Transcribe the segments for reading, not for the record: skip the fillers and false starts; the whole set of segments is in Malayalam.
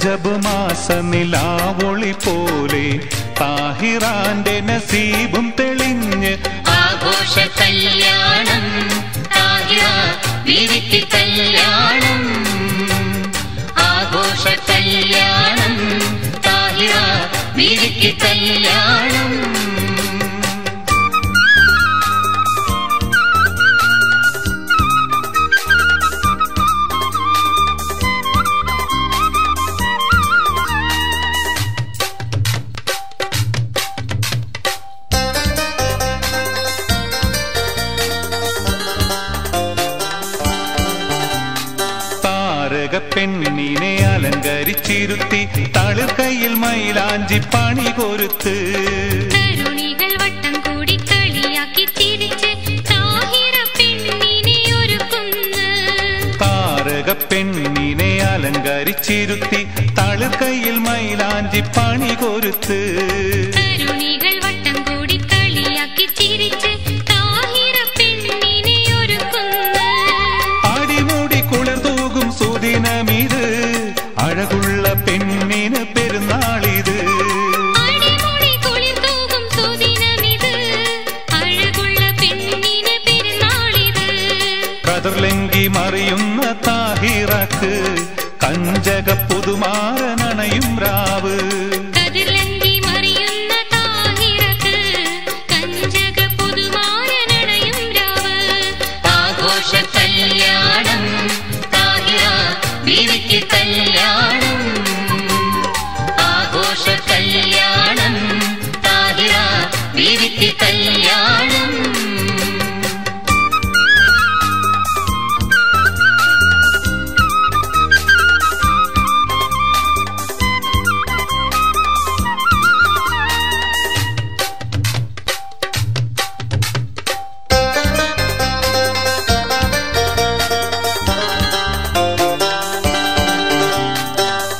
റജബ് മാസ നിലാവൊളി പോലെ താഹിറാന്റെ നസീബും തെളിഞ്ഞ് ആഘോഷ കല്യാണം താഹിറ ബീവിക്ക് കല്യാണം ആഘോഷ കല്യാണം താഹിറ ബീവിക്ക് കല്യാണം പെണ്ണിനെ അലങ്കരിച്ചിരുത്തി തളിർ കയ്യിൽ മൈലാഞ്ചി പണി കൊരുത്ത് തരുണികൾ വട്ടം കൂടി കളിയാക്കി ചിരിച്ച് താഹിറ പെണ്ണിനെ ഒരുക്കുന്നു താരക പെണ്ണിനെ അലങ്കരിച്ചിരുത്തി തളിർ കയ്യിൽ മൈലാഞ്ചി പണി കൊരുത്ത് തരുണികൾ വട്ടം കൂടി കളിയാക്കി ചിരിച്ച് താഹിറ പെണ്ണിനെ ഒരുക്കുന്നു അടിമുടി കുളിർതൂകും സുദിനമിത് അഴകുള്ള പെണ്ണിന് പെരുന്നാളിത് അടിമുടി കുളിർതൂകും സുദിനമിത് അഴകുള്ള പെണ്ണിന് പെരുന്നാളിത് കതിർലെങ്കി മറിയുന്ന താഹിറക്ക് കഞ്ചക പുതുമാരനണയും രാവ് കതിർലെങ്കി മറിയുന്ന താഹിറക്ക് കഞ്ചക പുതുമാരനണയും രാവ് ആഘോഷ കല്യാണം താഹിറ ബീവിക്ക് കല്യാണം ആഘോഷ കല്യാണം താഹിറ ബീവിക്ക് കല്യാണം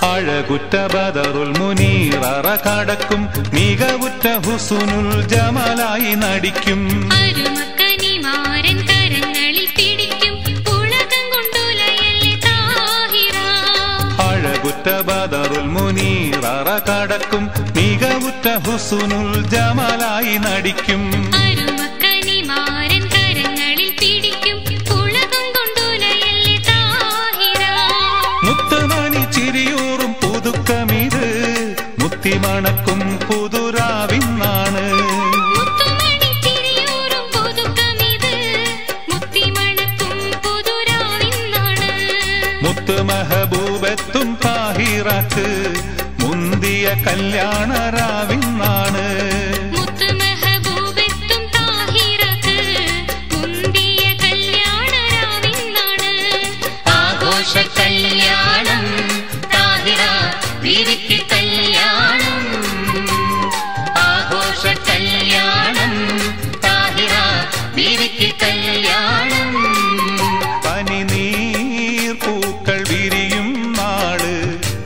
അഴകുറ്റ ബദറുൽ മുനീറ കടക്കും മികവുറ്റ ഹുസ്നുൽ ജമാലായി നടിക്കും അരുമക്കനിമാരൻ കരങ്ങളിൽ പിടിക്കും ഉലകം കൊണ്ടുലയല്ലേ താഹിറ അഴകുറ്റ ബദറുൽ മുനീറ കടക്കും മികവുറ്റ ഹുസ്നുൽ ജമാലായി നടിക്കും അരുമക്കനിമാരൻ കരങ്ങളിൽ പിടിക്കും ഉലകം കൊണ്ടുലയല്ലേ താഹിറ മുത്തുമണി ചിരിയൂറും പുതുക്കമിത് മുത്തിമണക്കും പുതുരാവിന്നാണ് മുത്തുമണി ചിരിയൂറും പുതുക്കമിത് മുത്തിമണക്കും പുതുരാവിന്നാണ് മുത്ത് മെഹബൂബത്തും താഹിറക്ക് മുന്തിയ കല്യാണരാവിന്നാണ് മുത്ത് മെഹബൂബത്തും താഹിറക്ക് മുന്തിയ കല്യാണരാവിന്നാണ് ആഘോഷ കല്യാണം താഹിറ ബീവിക്ക് കല്യാണം ആഘോഷ കല്യാണം താഹിറ ബീവിക്ക് കല്യാണം പനിനീർ പൂക്കൾ വിരിയും നാള്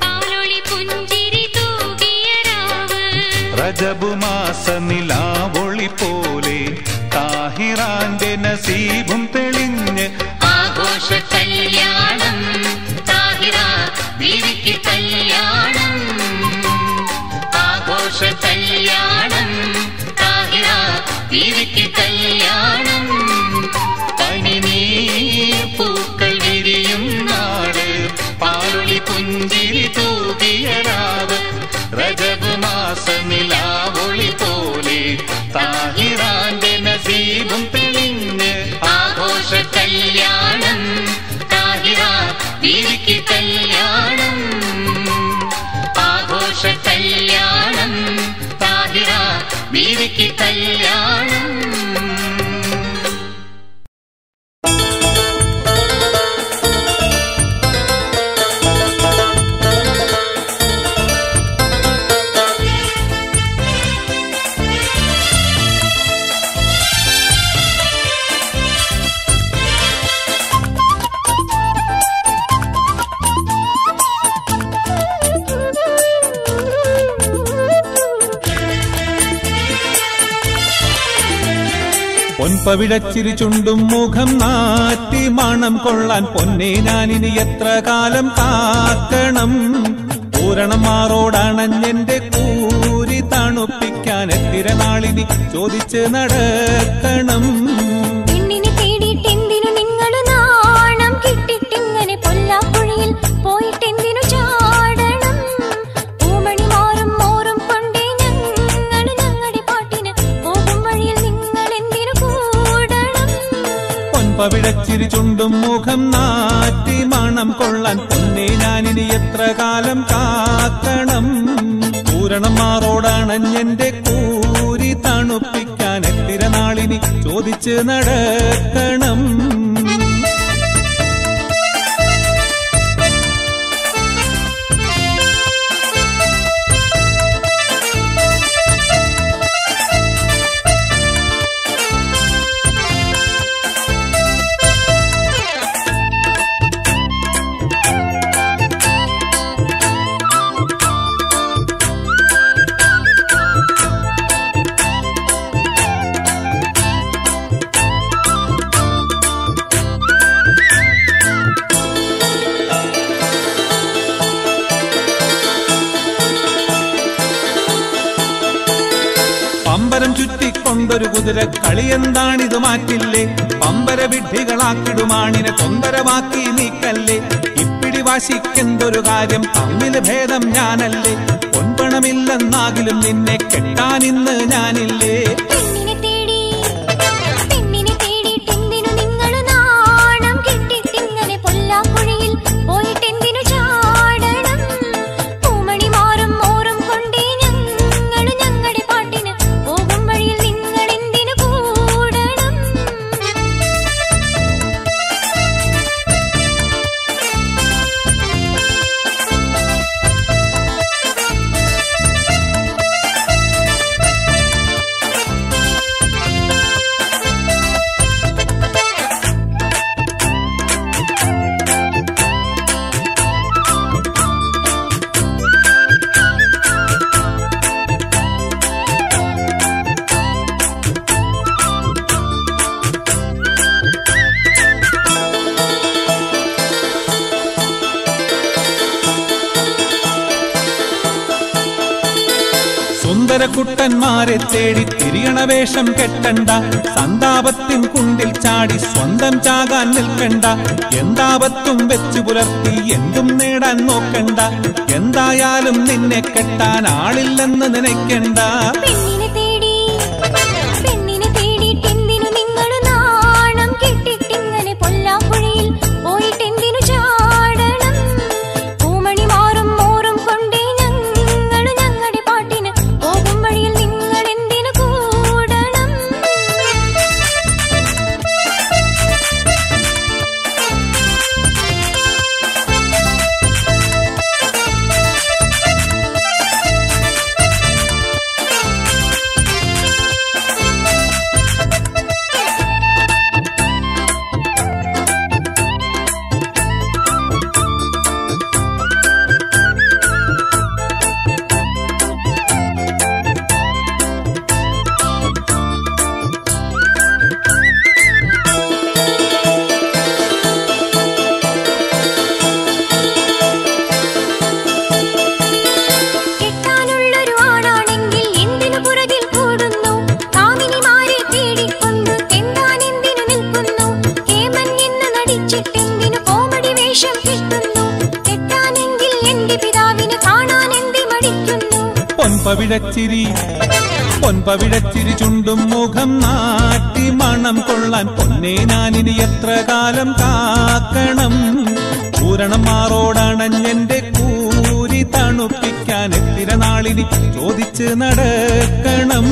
പാലൊളി പുഞ്ചിരി തൂകിയ രാവ് റജബ് മാസ നിലാവൊളി പോലെ താഹിറാന്റെ നസീബും തെളിഞ്ഞ് ആഘോഷ കല്യാണം താഹിറ ബീവിക്ക് കല്യാണം ആഘോഷ കല്യാണം താഹിറ ബീവിക്ക് കല്യാണം പനിനീർ പൂക്കൾ വിരിയും നാട് പാലൊളി പുഞ്ചിരി തൂകിയ രാവ് റജബ് മാസ നിലാവൊളി പോലെ താഹിറാന്റെ നസീബും തെളിഞ്ഞ് ആഘോഷ കല്യാണം താഹിറ ബീവിക്ക് കല്യാണം ആഘോഷ കല്യാണം താഹിറ ബീവിക്ക് കല്യാണം പൊൻപവിഴച്ചിരി ചുണ്ടും മുഖം നാറ്റി മണം കൊള്ളാൻ പൊന്നെ ഞാനിനി എത്ര കാലം കാക്കണം പൂരണം മാറോടണഞ്ഞെന്റെ കൂരി തണുപ്പിക്കാൻ എത്തിര നാളിനി ചോദിച്ച് നടക്കണം. പെണ്ണിനെ തേടിയിട്ടെന്തിനു നിങ്ങൾ നാണം കിട്ടിട്ടിങ്ങനെ പൊല്ലാപ്പുഴയിൽ പോയിട്ടെന്തിനു ചാടണം? പൂമണി മാറും മോറും കൊണ്ടേ ഞങ്ങൾ ഞങ്ങളുടെ പാട്ടിന് പോകും വഴിയിൽ നിങ്ങൾ എന്തിനു കൂടണം? പൊൻപവിഴച്ചിരി ചുണ്ടും മുഖം നാറ്റി മണം കൊള്ളാൻ പൊന്നേ ഞാനിനി എത്ര കാലം കാക്കണം? പൂരണം മാറോടണഞ്ഞെന്റെ കൂരി തണുപ്പിക്കാൻ എത്തിര നാളിനി ചോദിച്ച് നടക്കണം. പമ്പരം ചുറ്റിക്കൊണ്ടൊരു കുതിര കളിയെന്താണിത് മാറ്റില്ലേ? പമ്പര വിഡ്ഢികളാക്കിടുമാണിനെ തൊന്തരമാക്കി നീക്കല്ലേ? ഇപ്പിടി വാശിക്കെന്തൊരു കാര്യം, തമ്മില് ഭേദം ഞാനല്ലേ? പൊൻപണമില്ലെന്നാകിലും നിന്നെ കെട്ടാനിന്ന് ഞാനില്ലേ? പെണ്ണിനെ തേടിയിട്ടെന്തിനു നിങ്ങൾ നാണം കിട്ടിട്ടിങ്ങനെ പൊല്ലാപ്പുഴയിൽ പോയിട്ടെന്തിനു ചാടണം? പൂമണി മാറും മോറും കൊണ്ടേ ഞങ്ങൾ ഞങ്ങളുടെ പാട്ടിന് പോകും വഴിയിൽ നിങ്ങൾ എന്തിനു കൂടണം? സുന്ദരക്കുട്ടന്മാരെ തേടി തിരിയണ വേഷം കെട്ടണ്ട, സന്താപത്തിൻ കുണ്ടിൽ ചാടി സ്വന്തം ചാകാൻ നിൽക്കണ്ട. എന്താപത്തും വെച്ചു പുലർത്തി എന്തും നേടാൻ നോക്കണ്ട, എന്തായാലും നിന്നെ കെട്ടാൻ ആളില്ലെന്ന് നനയ്ക്കണ്ട. പെണ്ണിനെ തേടിയിട്ടെന്തിനു നിങ്ങൾ നാണം കിട്ടിട്ടിങ്ങനെ പൊല്ലാപ്പുഴയിൽ പോയിട്ടെന്തിനു ചാടണം? പൂമണി മാറും മോറും കൊണ്ടേ ഞങ്ങൾ ഞങ്ങളുടെ പാട്ടിന് പോകും വഴിയിൽ നിങ്ങൾ എന്തിനു കൂടണം? കെട്ടാനുള്ളൊരു ആണാണെങ്കിൽ എന്തിനു പുറകിൽ കൂടുന്നു? കാമിനിമാരെ തേടിക്കൊണ്ട് എന്താനെന്തിനു നിൽക്കുന്നു? കേമൻ എന്ന് നടിച്ചിട്ടെന്തിനു കോമഡി വേഷം കെട്ടുന്നു? കെട്ടാനെങ്കിൽ എന്റെ പിതാവിന് കാണാൻ എന്തി മടിക്കുന്നു? പൊൻപവിഴച്ചിരി ചുണ്ടും മുഖം നാട്ടി മണം കൊള്ളാൻ പൊന്നേ ഞാനിനി എത്ര കാലം കാക്കണം? പൂരണം മാറോടണഞ്ഞെന്റെ കൂരി തണുപ്പിക്കാൻ എത്തിര നാളിനി ചോദിച്ച് നടക്കണം.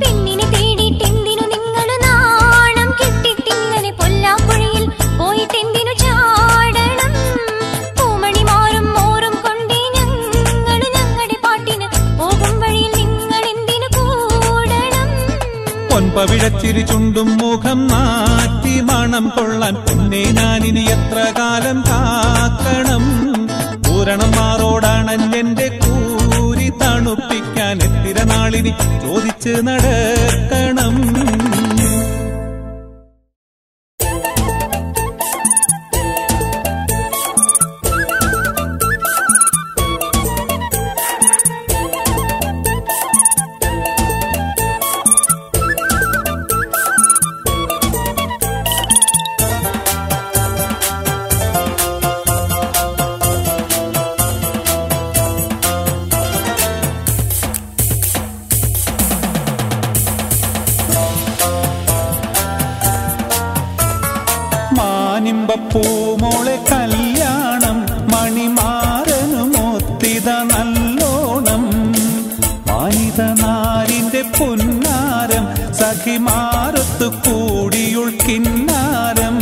പെണ്ണിനെ തേടിയിട്ടെന്തിനു നിങ്ങൾ നാണം കിട്ടിട്ടിങ്ങനെ പൊല്ലാപ്പുഴയിൽ പോയിട്ടെന്തിനു ചാടണം? പൂമണി മാറും മോറും കൊണ്ടേ ഞങ്ങൾ ഞങ്ങളുടെ പാട്ടിന് പോകും വഴിയിൽ നിങ്ങൾ എന്തിനു കൂടണം? പൊൻപവിഴച്ചിരി ചുണ്ടും മുഖം നാറ്റി മണം കൊള്ളാൻ പൊന്നേ ഞാനിനി എത്ര കാലം കാക്കണം? പൂരണം മാറോടണഞ്ഞെന്റെ കൂരി തണുപ്പിക്കാൻ എത്തിര നാളിനി ചോദിച്ച് നടക്കണം. മാനിമ്പപ്പൂമോളെ കല്യാണം മണിമാരനുമൊത്തിത നല്ലോണം മാനിത നാരിന്റെ പൊന്നാരം സഖിമാരത്തു കൂടിയുൾ കിന്നാരം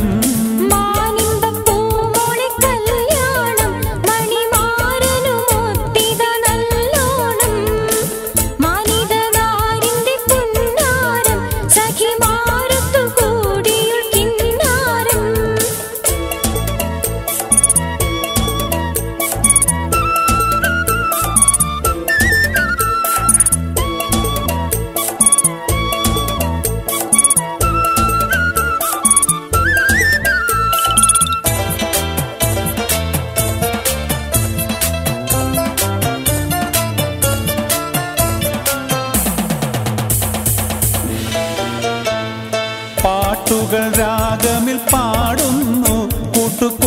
പാട്ടുകൾ രാഗമിൽ പാടുന്നു കൂട്ടുകുടുംബങ്ങളൊത്തിത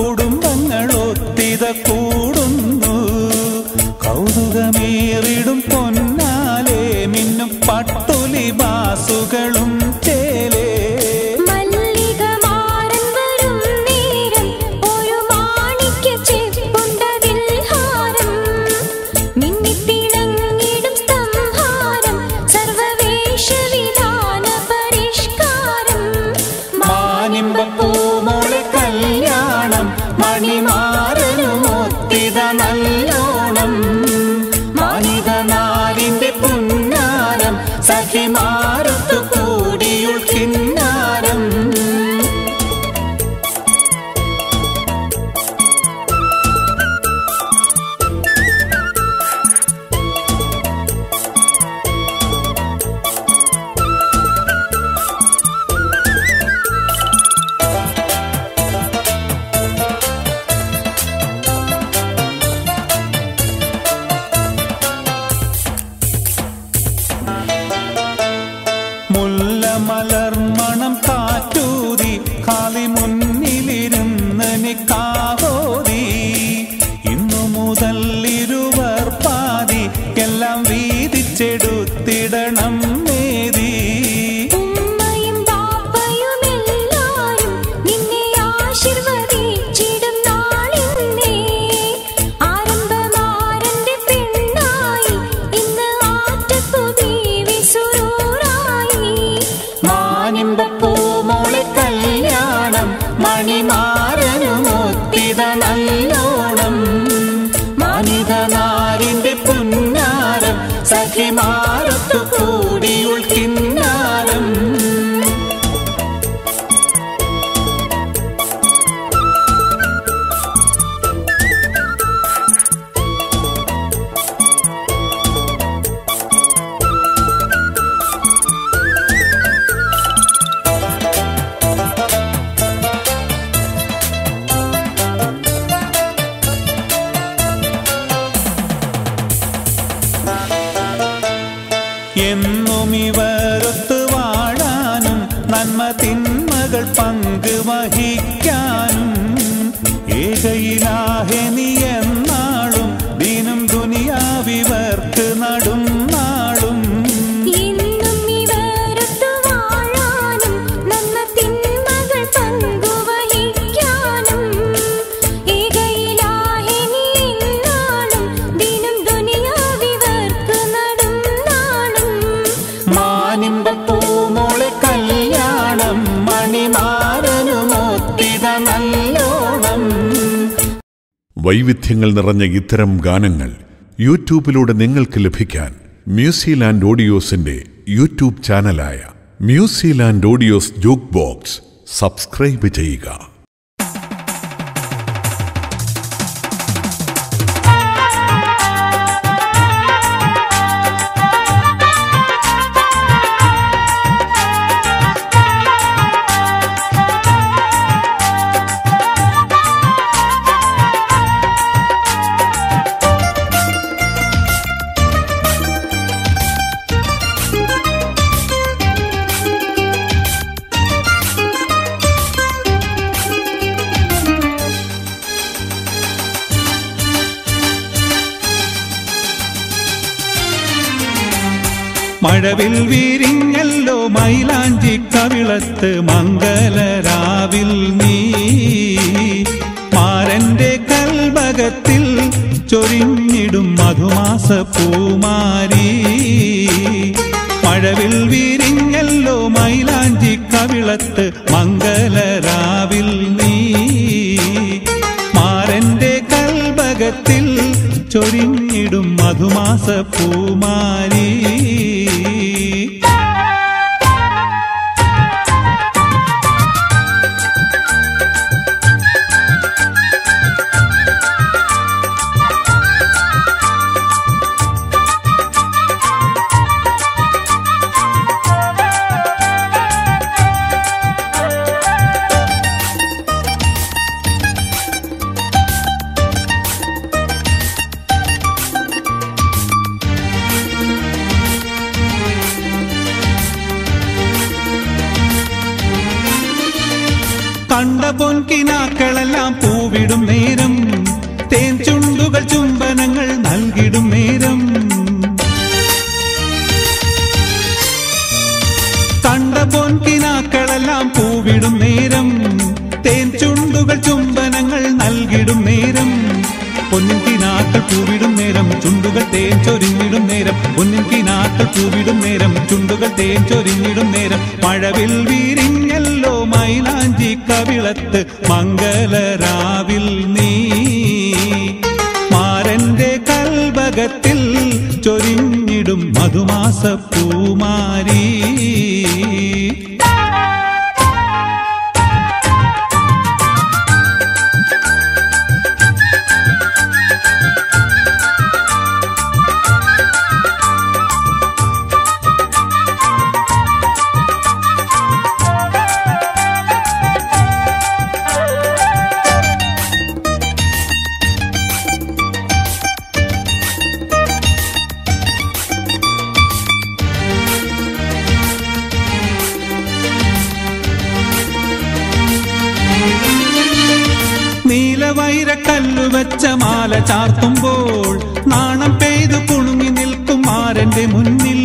കൂടുന്നു കൗതുകമേറിടും പൊന്നാലെ മിന്നും പട്ടുലി ബാസുകളും ചേലേ മാനിമ്പപ്പൂമോളെ കല്യാണം മണിമാരനുമൊത്തിത നല്ലോണം മാനിത നാരിന്റെ പുന്നാരം സഖിമാരത്തു കൂടിയുൾ കിന്നാരം മുല്ലമലർമണം കാറ്റൂതി കാലി മുന്നിലിരുന്ന് നിക്കാഹോതി ഇന്നു മുതൽ ഇരുവർ പാതി എല്ലാം വീതിച്ചെടുത്തിടണം നേതി മാനിമ്പപ്പൂമോളെ കല്യാണം മണിമാരനുമൊത്തിത നല്ലോണം മാനിത നാരിന്റെ പുന്നാരം സഖിമാരത്തു കൂടിയുൾ കിന്നാരം എന്നും ഇവരൊത്തു വാഴാനും നന്മ തിന്മകൾ പങ്ക് വഹിക്കാനും ഏകയിലാഹെ നീ എന്നാളും ദീനും ദുനിയാവിവർക്ക് നടും നാളും മാനിമ്പപ്പൂമോളെ കല്യാണം മണിമാരനുമൊത്തിത നല്ലോണം. വൈവിധ്യങ്ങൾ നിറഞ്ഞ ഇത്തരം ഗാനങ്ങൾ യൂട്യൂബിലൂടെ നിങ്ങൾക്ക് ലഭിക്കാൻ മ്യൂസിലാൻഡ് ഓഡിയോസിന്റെ യൂട്യൂബ് ചാനലായ Musiland audios jukebox subscribe ചെയ്യുക. മഴവിൽ വിരിഞ്ഞല്ലോ മൈലാഞ്ചി കവിളത്ത് മംഗലരാവിൽ നീ കൽബകത്തിൽ ചൊരിഞ്ഞിടും മധുമാസ പൂമാരി മഴവിൽ വിരിഞ്ഞല്ലോ മൈലാഞ്ചി കവിളത്ത് മംഗലരാവിൽ നീ മാരന്റെ കൽബകത്തിൽ ചൊരിഞ്ഞിടും മധുമാസ പൂമാരി കണ്ട പൊൻകിനാക്കളെല്ലാം പൂവിടും നേരം തേൻ ചുണ്ടുകൾ ചുംബനങ്ങൾ നൽകിടും നേരം കണ്ട പൊൻകിനാക്കളെല്ലാം പൂവിടും നേരം തേൻ ചുണ്ടുകൾ ചുംബനങ്ങൾ നൽകിടും നേരം പൊന്നിൻ കിനാക്കൾ പൂവിടും നേരം ചുണ്ടുകൾ തേൻ ചൊരിഞ്ഞിടും നേരം പൊന്നിൻ കിനാക്കൾ പൂവിടും നേരം ചുണ്ടുകൾ തേൻ ചൊരിഞ്ഞിടും നേരം മഴവിൽ വിരിഞ്ഞല്ലോ മൈലാഞ്ചി കവിളത്ത് മംഗലരാവിൽ നീ മാരന്റെ കൽബകത്തിൽ ചൊരിഞ്ഞിടും മധുമാസ പൂമാരി നീലവൈരക്കല്ലു വെച്ച മാല ചാർത്തുമ്പോൾ നാണം പെയ്തു കുണുങ്ങി നിൽക്കും മാരന്റെ മുന്നിൽ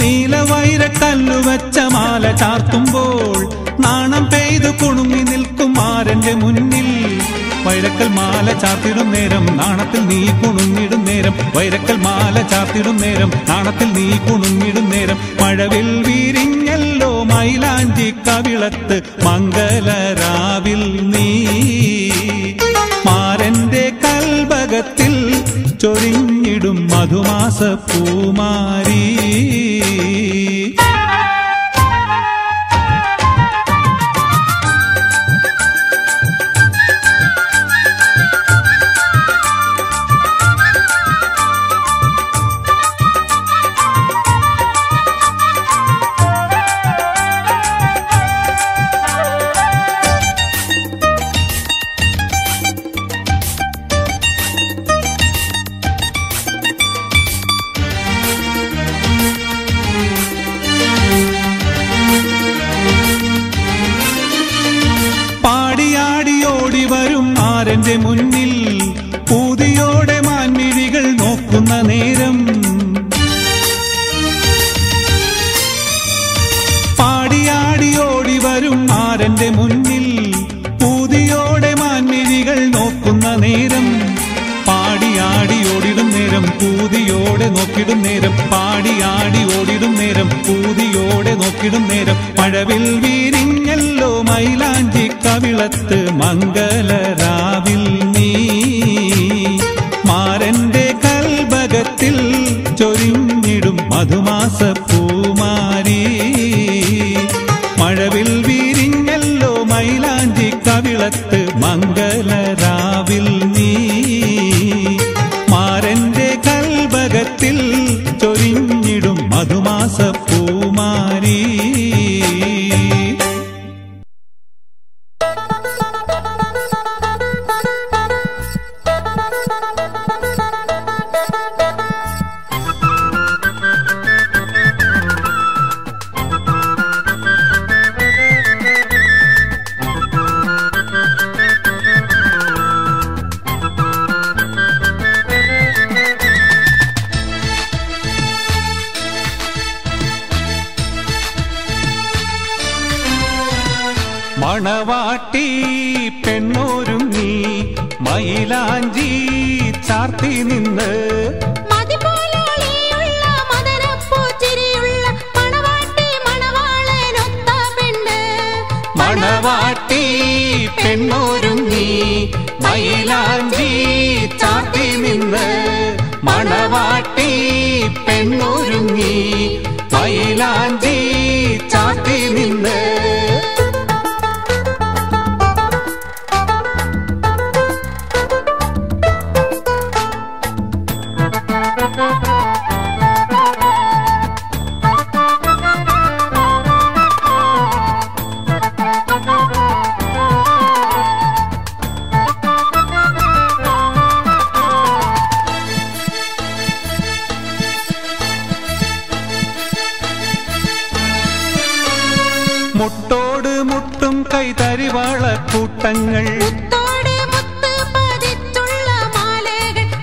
നീലവൈരക്കല്ലു വെച്ച മാല ചാർത്തുമ്പോൾ നാണം പെയ്തു കുണുങ്ങി നിൽക്കും മാരന്റെ മുന്നിൽ വൈരക്കൽ മാല ചാർത്തിടും നേരം നാണത്തിൽ നീ കുണുങ്ങിടും നേരം വൈരക്കൽ മാല ചാർത്തിടും നേരം നാണത്തിൽ നീ കുണുങ്ങിടും നേരം മഴവിൽ വിരിഞ്ഞല്ലോ മൈലാഞ്ചി കവിളത്ത് മംഗലരാവിൽ നീ മാരന്റെ കൽബകത്തിൽ ചൊരിഞ്ഞിടും മധുമാസ പൂമാരി പാടിയാടിയോടി വരും മാരന്റെ മുന്നിൽ പൂതിയോടെ മാൻമിഴികൾ നോക്കുന്ന നേരം പാടിയാടിയോടി വരും മാരന്റെ മുന്നിൽ പൂതിയോടെ മാൻമിഴികൾ നോക്കുന്ന നേരം പാടിയാടി ഓടിടും നേരം പൂതിയോടെ നോക്കിടും നേരം പാടിയാടി ഓടിടും നേരം പൂതിയോടെ നോക്കിടും നേരം മഴവിൽ വിരിഞ്ഞല്ലോ മൈലാഞ്ചി കവിളത്ത് മംഗലരാവിൽ നീ മാരന്റെ കൽബകത്തിൽ ചൊരിഞ്ഞിടും മധുമാസ പൂമാരി മഴവിൽ വിരിഞ്ഞല്ലോ മൈലാഞ്ചി കവിളത്ത് മംഗലരാവിൽ നീ മാരന്റെ കൽബകത്തിൽ ചൊരിഞ്ഞിടും മധുമാസ പൂമാരി മണവാട്ടി പെണ്ണൊരുങ്ങി മൈലാഞ്ചി ചാർത്തി നിന്ന് മണവാട്ടി പെണ്ണൊരുങ്ങി മൈലാഞ്ചി ചാർത്തി നിന്ന് മണവാട്ടി പെണ്ണൊരുങ്ങി മൈലാഞ്ചി ചാർത്തി നിന്ന് മുട്ടോട് മുട്ടും കൈതരിവാള കൂട്ടങ്ങൾ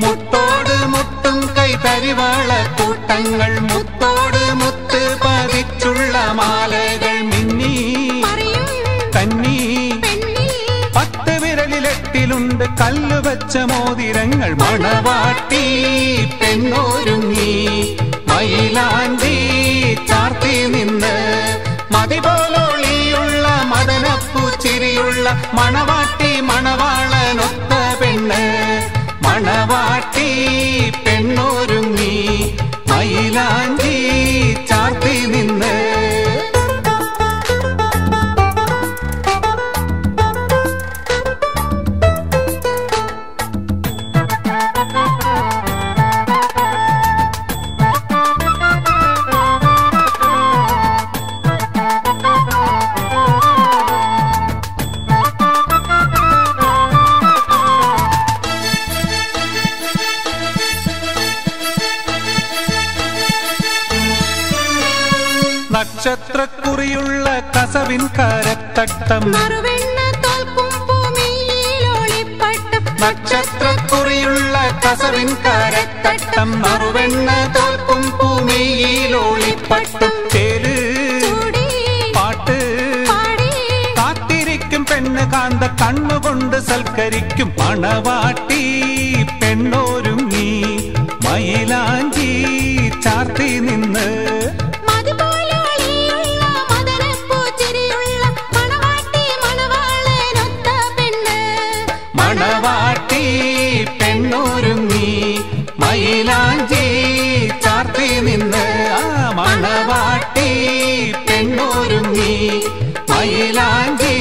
മുട്ടോട് മുട്ടും കൈതരിവാള കൂട്ടങ്ങൾ മുത്തോട് മുത്ത് പതിച്ചുള്ള മാലകൾ മിന്നി കന്നി 10 വിരലിലെട്ടിലുണ്ട് കല്ലുവച്ച മോതിരങ്ങൾ മണവാട്ടി പെണ്ണൊരുങ്ങി മൈലാഞ്ചി ചാർത്തി നിന്ന് മതിപോലൊളിയുള്ള മദനപ്പൂച്ചിരിയുള്ള മണവാട്ടി മണവാളനൊത്ത പെണ്ണ് മണവാട്ടി പെണ്ണൊരുങ്ങി മൈലാഞ്ചി ചാർത്തി നിന്ന് നക്ഷത്രക്കുറിയുള്ള കസവിൻ കരത്തട്ടം നക്ഷത്രക്കുറിയുള്ള കസവിൻ കരത്തട്ടം മറുവെണ്ണ തോൽക്കും ഭൂമിയിലോളിപ്പട്ടും ചേല് പാട്ട് കാത്തിരിക്കും പെണ്ണ് കാന്ത കണ്ണുകൊണ്ട് സൽക്കരിക്കും മണവാട്ടി പെണ്ണൊരുങ്ങി മൈലാഞ്ചി ചാർത്തി നിന്ന് മണവാട്ടി പെണ്ണൊരുങ്ങി മൈലാഞ്ചി ചാർത്തി നിന്ന് മണവാട്ടി പെണ്ണൊരുങ്ങി മൈലാഞ്ചി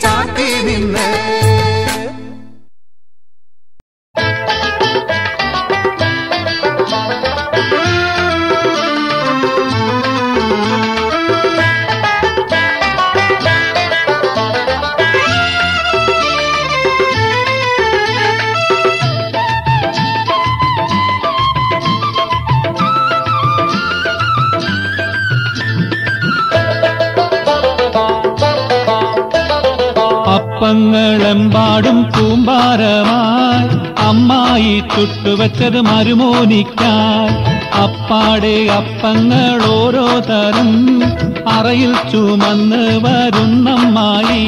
ചാർത്തി നിന്ന് അപ്പങ്ങളെമ്പാടും കൂമ്പാരമായി അമ്മായി ചുട്ടുവച്ചത് മരുമോനിക്കായി അപ്പാടെ അപ്പങ്ങൾ ഓരോ തരം അറയിൽ ചുമന്ന് വരുന്നമ്മായി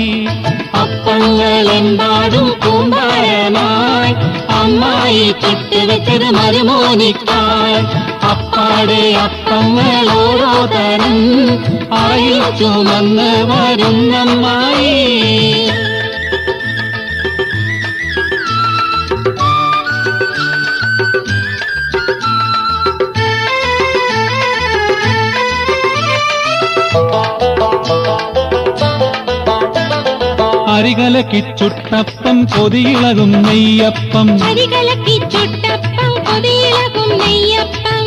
അപ്പങ്ങളെമ്പാടും കൂമ്പാരമായി അമ്മായി ചുട്ടുവച്ചത് മരുമോനിക്കായി അപ്പാടെ അപ്പങ്ങൾ ഓരോ തരം അറയിൽ ചുമന്ന് വരുന്നമ്മായി അരികലക്കി ചുട്ടപ്പം കൊതിയിളകും നെയ്യപ്പം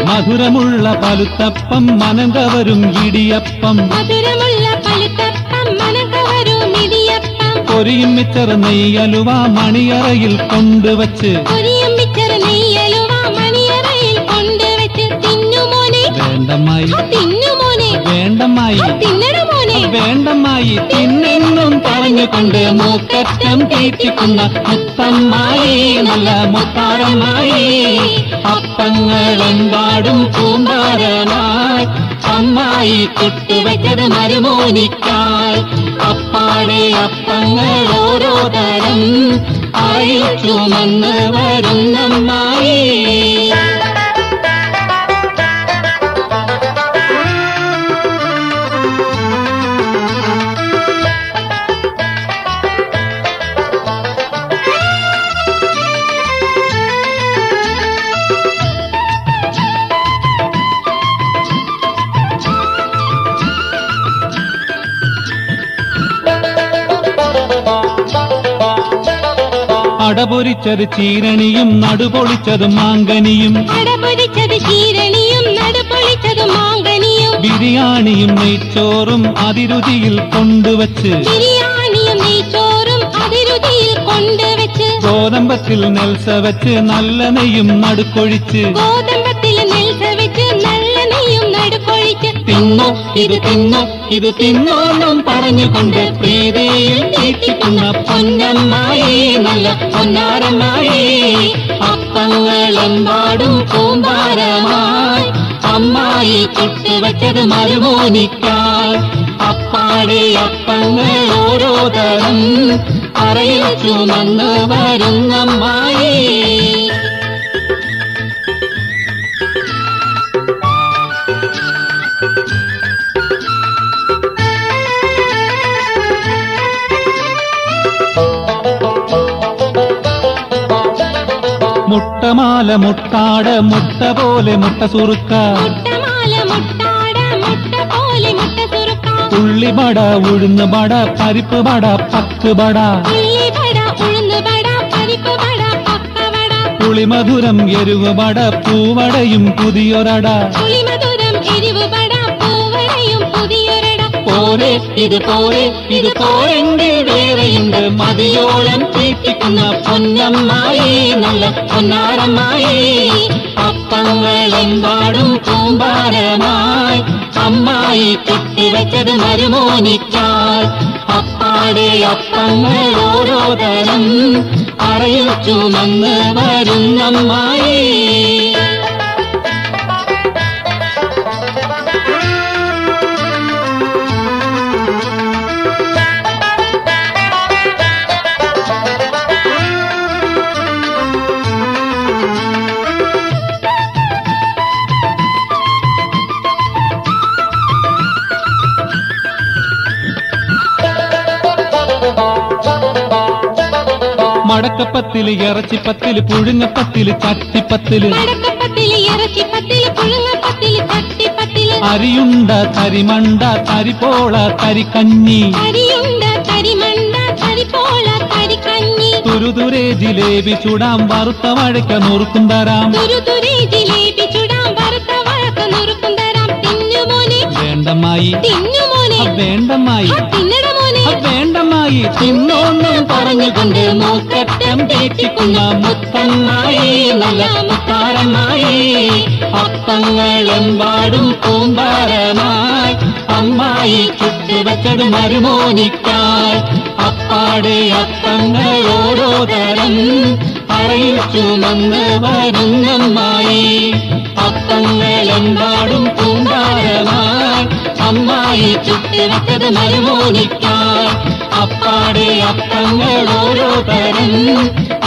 മധുരമുള്ള പലുത്തപ്പം മനം കവരും ഇടിയപ്പം പൊരിയും മിച്ചർ നെയ്യലുവ മണിയറയിൽ കൊണ്ടുവച്ച് വേണ്ടമ്മായി വേണ്ടമ്മായി വേണ്ടമ്മായി തിന്നെന്നും പറഞ്ഞുകൊണ്ട് മൂക്കറ്റം തീറ്റിക്കുന്ന മുത്തമ്മായി നല്ല മുത്താരമ്മായി അപ്പങ്ങളെമ്പാടും കൂമ്പാരനായി അമ്മായി ചുട്ടുവച്ചത് മരുമോനിക്കായി അപ്പാടെ അപ്പങ്ങൾ ഓരോ തരം അറയിൽ ചുമന്ന് വരുന്നമ്മായി. അടപൊരിച്ചത് ചീരണിയും നടുപൊളിച്ചത് മാങ്കനിയും, അടപൊരിച്ചത് ചീരണിയും നടുപൊളിച്ചത് മാങ്കനിയും, ബിരിയാണിയും നെയ്ച്ചോറും അതിരുചിയിൽ കൊണ്ടുവച്ച്, ബിരിയാണിയും നെയ്ച്ചോറും അതിരുചിയിൽ കൊണ്ടുവച്ച്, ഗോതമ്പത്തിൽ നെൽസ വെച്ച് നല്ല നെയ്യും നടുക്കൊഴിച്ച്, ഗോതമ്പത്തിൽ നെൽസ വെച്ച് നല്ല നെയ്യും നടുക്കൊഴിച്ച്, തിന്നോ ഇത് തിന്നോ ഇത് തിന്നോന്നും പറഞ്ഞുകൊണ്ട് പ്രീതിയിൽ തീറ്റിക്കുന്ന പൊന്നമ്മായി, നല്ല പൊന്നാരമ്മായി. അപ്പങ്ങളെമ്പാടും കൂമ്പാരമായി അമ്മായി ചുട്ടുവച്ചത് മരുമോനിക്കായി. അപ്പാടെ അപ്പങ്ങൾ ഓരോ തരം അറയിൽ ചുമന്ന് വരുന്നമ്മായി. മുട്ടമാല മുട്ടാട് മുട്ട പോലെ മുട്ട സുറുക്ക, മുട്ടമാല മുട്ടാട മുട്ട പോലെ മുട്ട സുറുക്ക, ഉള്ളിവട ഉഴുന്ന് വട പരിപ്പ് വട പക്ക് വട, ഉള്ളിവട ഉഴുന്ന് വട പരിപ്പ് വട പക്കവട, പുളിമധുരം എരിവ് വട പൂവടയും പുതിയൊരട, പുളിമധുരം എരിവ് വട പൂവടയും പുതിയൊരട. പോരെ ഇത് പോരെ ഇത് പോരെങ്കിൽ വേറെയുണ്ട് മതിയോളം തീറ്റിക്കുന്ന പൊന്നമ്മായി, നല്ല പൊന്നാരമ്മായി. അപ്പങ്ങളെമ്പാടും കൂമ്പാരമായി അമ്മായി ചുട്ടിവച്ചത് മരുമോനിക്കായി. അപ്പാടെ അപ്പങ്ങൾ ഓരോ തരം അറയിൽ ചുമന്ന് വരുന്നമ്മായി. മടക്കപ്പത്തില് ഇറച്ചിപ്പത്തില് പുഴുങ്ങപ്പത്തില് ചട്ടിപ്പത്തില്, മടക്കപ്പത്തില് ഇറച്ചിപ്പത്തില് പുഴുങ്ങപ്പത്തില് ചട്ടിപ്പത്തില്, അരിയുണ്ട തരിമണ്ട തരിപ്പോള തരിക്കഞ്ഞി, അരിയുണ്ട തരിമണ്ട തരിപ്പോള തരിക്കഞ്ഞി, തുരുതുരേ ജിലേബി ചുടാം വറുത്ത വഴക്ക നുറുക്കും തരാം, തുരുതുരേ ജിലേബി ചുടാം വറുത്ത വഴക്ക നുറുക്കും തരാം. തിന്നുമോനെ വേണ്ടമ്മായി തിന്നുമോനെ വേണ്ടമ്മായി തിന്നടമോനെ വേണ്ടമ്മായി, തിന്നോന്നും പറഞ്ഞുകൊണ്ട് മൂക്കറ്റം തീറ്റിക്കുന്ന മുത്തമ്മായി, നല്ല മുത്താരമ്മായി. അപ്പങ്ങളെമ്പാടും കൂമ്പാരമായി അമ്മായി ചുട്ടുവച്ചത് മരുമോനിക്കായി. അപ്പാടെ അപ്പങ്ങൾ ഓരോ തരം അറയിൽ ചുമന്ന് വരുന്നമ്മായി. അപ്പങ്ങളെമ്പാടും കൂമ്പാരമായി അമ്മായി ചുട്ടുവച്ചത് മരുമോനിക്കായി. അപ്പാടെ അപ്പങ്ങൾ ഓരോ തരം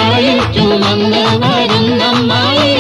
അറയിൽ ചുമന്ന് വരുന്നമ്മായി.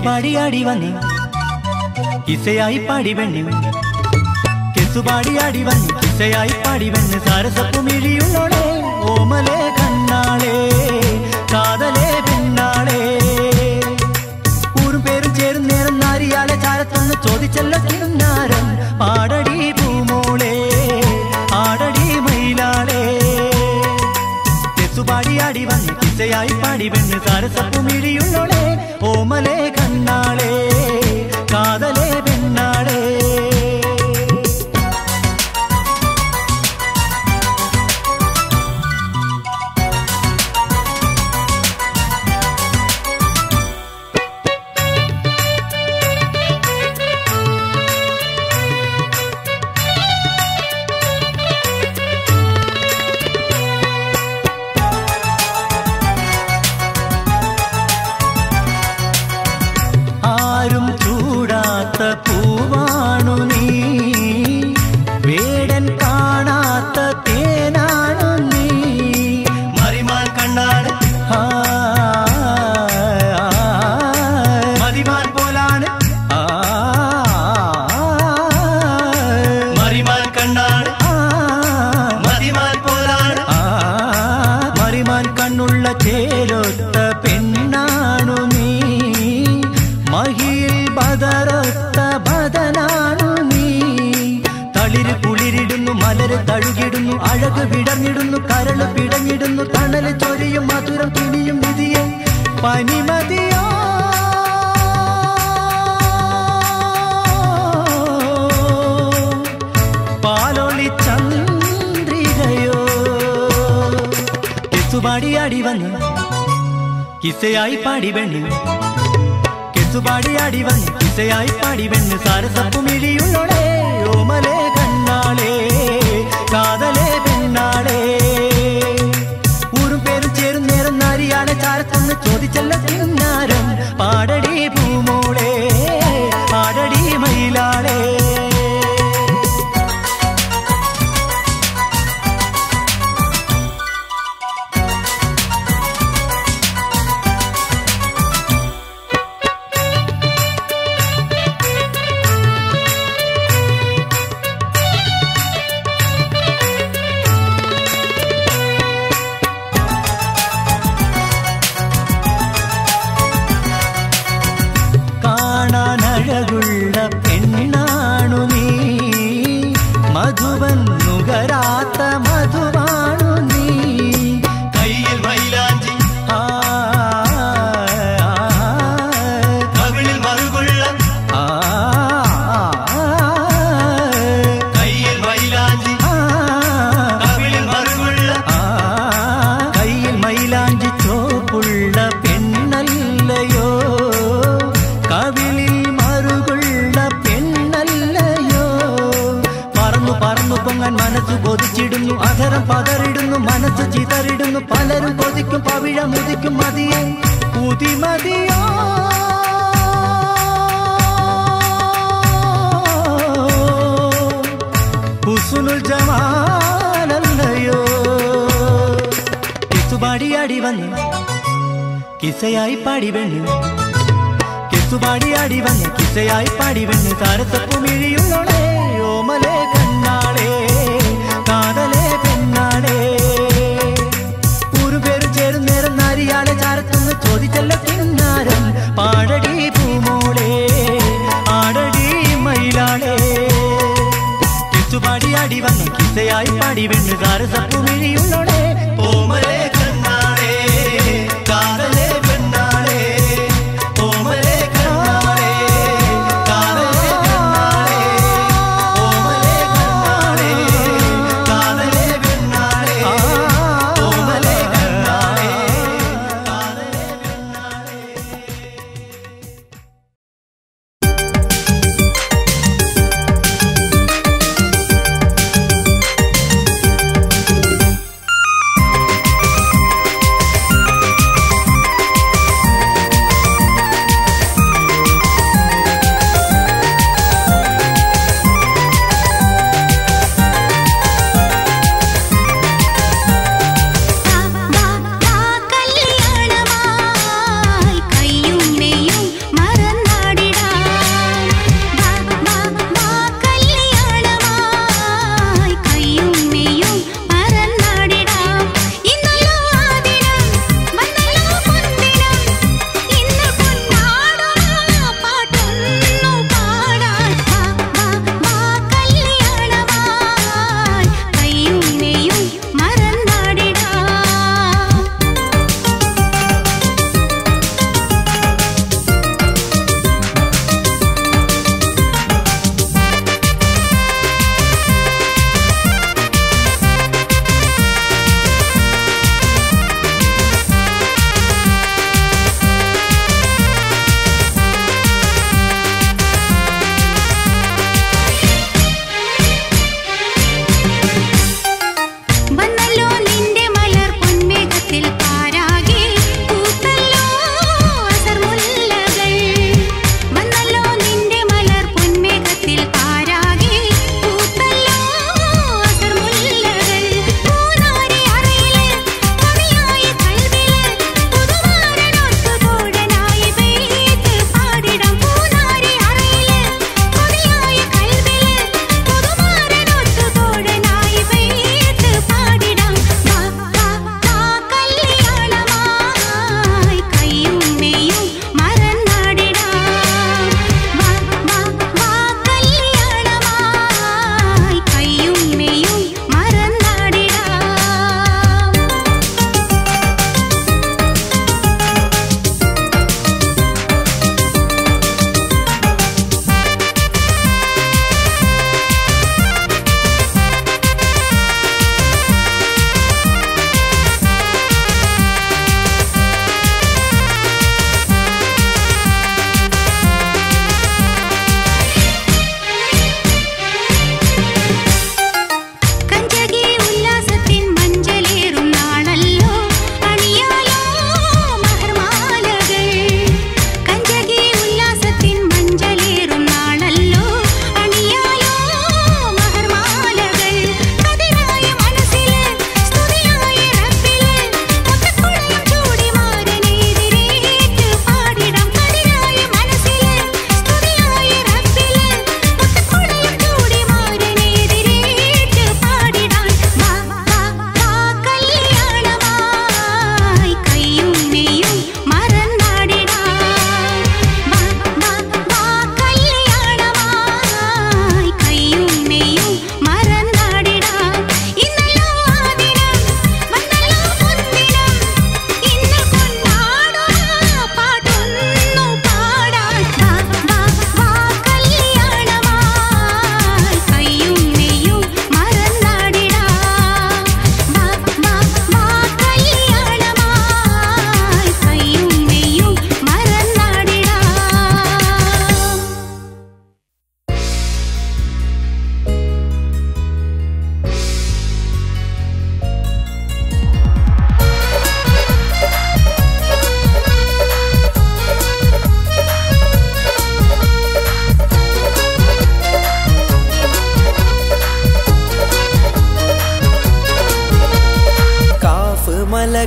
കെസുപാടിയാടി വന്ന് കിസയായി പാടി പെണ്ണ് കെസുപാടിയാടി വന്ന് കിസയായി പാടി പെണ്ണ് സരസപ്പുമിഴിയുള്ളോളെ ഓമലെ കണ്ണാളെ കാതലെ പെണ്ണാളെ ഊരും പേരും ചേരും നേരം നാരിയാളെ ചാരത്തൊന്ന് ചോദിച്ചല്ല കിന്നാരം പാടടി പൂമോളെ ആടടി മയിലാളെ കെസുപാടിയാടി വന്ന് കിസയായി പാടി പെണ്ണ് സരസപ്പുമിഴിയുള്ളോളെ ഓമലെ കണ്ണാളെ കാതലെ പെണ്ണാളെ പൂവാണു നീ വേടൻ കാണാത്ത തേനാണു നീ മറിമാൻ കണ്ണാണ് മതിമാൻ പോലാണ് മറിമാൻ കണ്ണാണ് മതിമാൻ പോലാണ് മറിമാൻ കണ്ണുള്ള ചേലൊത്ത പെണ്ണാണു നീ മഹിയിൽ ബദറൊത്ത ബദനാണു നീ തളിര് കുളിരിടുന്നു മലര് തഴുകിടുന്നു അഴക് വിടർന്നിടുന്നു കരള് പിടഞ്ഞിടുന്നു തണല് ചൊരിയും മധുരം കിണിയും വിധിയെ പനിമതിയോ പാലോളി ചന്ദ്രികയോ കെസുപാടിയാടി വന്ന് കിസയായി പാടി പെണ്ണ് കെസുപാടിയാടി വന്ന് കിസയായി പാടി പെണ്ണ് സരസപ്പുമിഴിയുള്ളോളെ ഓമലെ കണ്ണാളെ കാതലെ പെണ്ണാളെ ഊരും പേരും ചേരും നേരം നാരിയാളെ ചാരത്തൊന്ന് ചോദിച്ചല്ല കിന്നാരം പാടടി പൂമോളെ ആടടി മയിലാളെ കാണാനഴകുള്ള പെണ്ണാണു നീ മധുവൻ നുകരാത്ത മധുവാണു നീ കയ്യിൽ മൈലാഞ്ചി കവിളിൽ മറുകുള്ള കയ്യിൽ മൈലാഞ്ചി കവിളിൽ മറുകുള്ള കയ്യിൽ മൈലാഞ്ചി ചോപ്പുള്ള പെണ്ണല്ലയോ കവിളിൽ മറുകുള്ള പെണ്ണല്ലയോ പറന്നു പറന്നു പൊങ്ങാൻ മനസ്സ് കൊതിച്ചിടുന്നു അധരം പതറിടുന്നു മനസ്സ് ചിതറിടുന്നു പലരും കൊതിക്കും പവിഴ മുതിക്കും മതിയെ പുതിമതിയോ ഹുസ്നുൽ ജമാലല്ലയോ കെസുപാടിയാടി വന്ന് കിസയായി പാടി പെണ്ണ് കെസുപാടിയാടി വന്ന് കിസയായി പാടി പെണ്ണ് സരസപ്പുമിഴിയുള്ളോളെ ഓമലെ കണ്ണാളെ കാതലെ പെണ്ണാളെ ഊരും പേരും ചേരും നേരം നാരിയാളെ ചാരത്തൊന്ന് ചോദിച്ചല്ല കിന്നാരം പാടടി പൂമോളെ ആടടി മയിലാളെ കെസുപാടിയാടി വന്ന് കിസയായി പാടി പെണ്ണ് സരസപ്പുമിഴിയുള്ളോളെ ഓമലെ കണ്ണാളെ കാതലെ പെണ്ണാളെ ഓമലെ കണ്ണാളെ കാതലെ പെണ്ണാളെ ഓമലെ കണ്ണാളെ കാതലെ പെണ്ണാളെ ഓമലെ കണ്ണാളെ കാതലെ പെണ്ണാളെ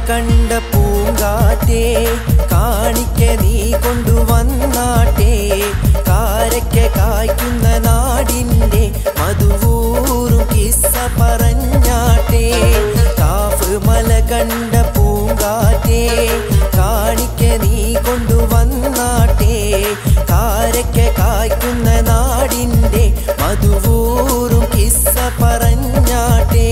കണ്ട പൂങ്കാറ്റേ കാണിക്ക നീ കൊണ്ടുവന്നാട്ടെ കാരക്ക കായ്ക്കുന്ന നാടിൻ്റെ മധുവൂറും കിസ്സ പറഞ്ഞാട്ടെ കാഫ് മല കണ്ട പൂങ്കാറ്റേ കാണിക്ക നീ കൊണ്ടുവന്നാട്ടെ കാരക്ക കായ്ക്കുന്ന നാടിൻ്റെ മധുവൂറും കിസ്സ പറഞ്ഞാട്ടെ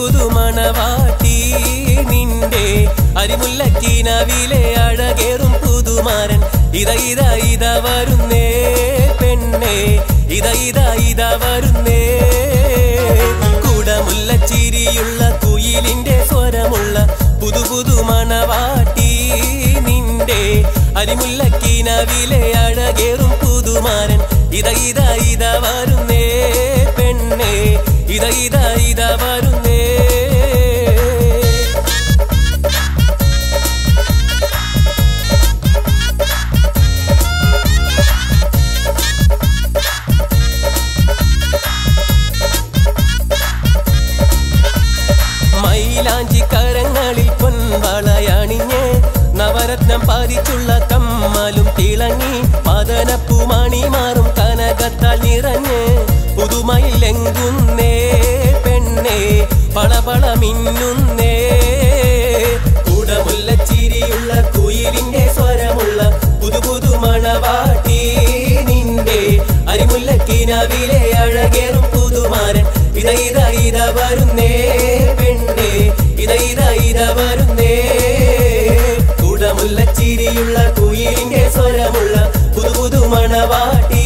പുതു മണവാട്ടി നിന്റെ അരിമുല്ലക്കീനാവിലെ അഴകേറും പുതുമാരൻ ഇതാ വരുന്നേ പെണ്ണേ ഇതാ വരുന്നേ കുടമുല്ലച്ചിരിയുള്ള കുയിലിന്റെ സ്വരമുള്ള പുതു മണവാട്ടി നിന്റെ അരിമുല്ലക്കീനാവിലെ അഴകേറും പുതുമാരൻ ഇതാ വരുന്നേ പെണ്ണേ ഇതാ വരുന്നേ മൈലാഞ്ചിക്കരങ്ങളിൽ പൊൻവളയണിഞ്ഞ് നവരത്നം പാതിച്ചുള്ള കമ്മലും തിളങ്ങി മദനപ്പൂമണി മാറും കനകത്താൽ നിറഞ്ഞ് പുതുമയിലെങ്കുന്നേ പെണ്ണേ പളപള മിന്നുന്നേ കുടമുല്ലച്ചിരിയുള്ള കുയിലിന്റെ സ്വരമുള്ള പുതു മണവാട്ടി നിന്റെ അരിമുല്ലക്കീനാവിലെ അഴകേറും പുതുമാരൻ ഇതാ വരുന്നേ പെണ്ണേ ഇതാ വരുന്നേ കുടമുല്ലച്ചിരിയുള്ള കുയിലിന്റെ സ്വരമുള്ള പുതു മണവാട്ടി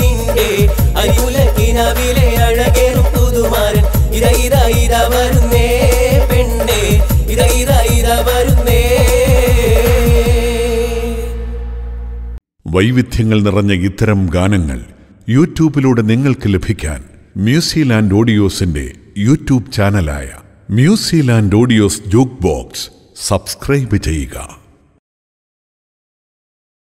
നിന്റെ അരിമുല്ലക്കീനാവിലെ അഴകേറും പുതുമാരൻ ഇതാ വരുന്നേ പെണ്ണേ ഇതാ വരുന്നേ വൈവിധ്യങ്ങൾ നിറഞ്ഞ ഇത്തരം ഗാനങ്ങൾ യൂട്യൂബിലൂടെ നിങ്ങൾക്ക് ലഭിക്കാൻ മ്യൂസിലാൻഡ് ഓഡിയോസിന്റെ യൂട്യൂബ് ചാനലായ Musiland audios jukebox subscribe ചെയ്യുക.